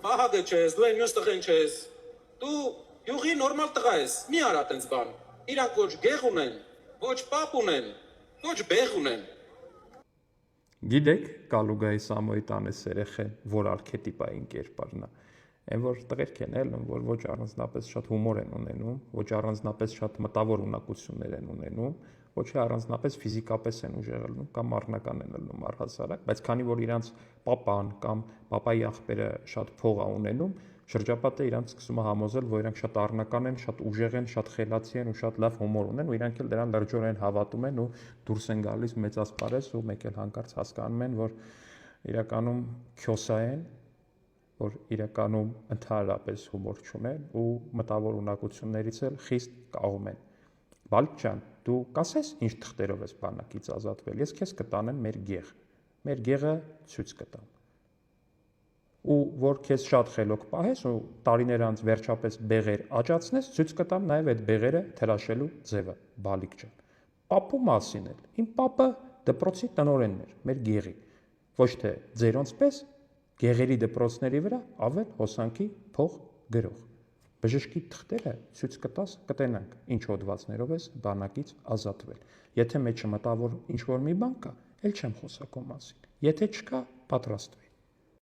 Ահագը չես, դու այն մյուս տղեն չես։ Դու յուղի նորմալ տղա ես, մի արա տենց բան։ Իրանք ոչ գեղ ունեն, ոչ պապ ունեն, ոչ բեղ ունեն։ Գիտեք Կալուգայի Սամոյի տանես երեխեն, որ արքետիպային կերպարն է։ Այն որ տղերք են էլ, որ ոչ առանձնապես շատ հումոր են ունենում, ոչ առանձնապես շատ մտավոր ունակություններ են ունենում, ոչ առանձնապես ֆիզիկապես են ուժեղ ելնում կամ առնական են ելնում առհասարակ, բայց քանի որ իրանց պապան կամ պապայի աղբերը շատ փող է ունենում, շրջապատը իրանք սկսում է համոզել, որ իրանք շատ առնական են, շատ ուժեղ են, շատ խելացի են ու շատ լավ հումոր ունեն, ու իրանք էլ դրան լրջորեն հավատում են ու դուրս են գալիս մեծասպարես ու մեկ էլ հանկարծ հասկանում են, որ իրականում քյոսա են, որ իրականում ընդհանրապես հումոր չունեն ու մտավոր ունակություններից էլ խիստ կաղում են։ Բալիկ ջան, դու կասես ինչ թղթերով ես բանակից ազատվել, ես քեզ կտանեմ մեր գեղ։ Մեր գեղը ցույց կտամ։ Ու որ քեզ շատ խելոք պահես ու տարիներ անց վերջապես բեղեր աճացնես, ցույց կտամ նաև այդ բեղերը թրաշելու ձևը, բալիկ ջան։ Պապու մասին էլ։ Իմ պապը դպրոցի տնօրենն էր, մեր գեղի։ Ոչ թե ձերոնց պես գեղերի դպրոցների վրա ավել հոսանքի փող գրող։ Բժշկի թղթերը ցույց կտաս, կտենանք ինչ հոդվածներով ես բանակից ազատվել։ Եթե մեջը մտավոր ինչ որ մի բան կա, էլ չեմ խոսա քո մասին։ Եթե չկա, պատրաստվի։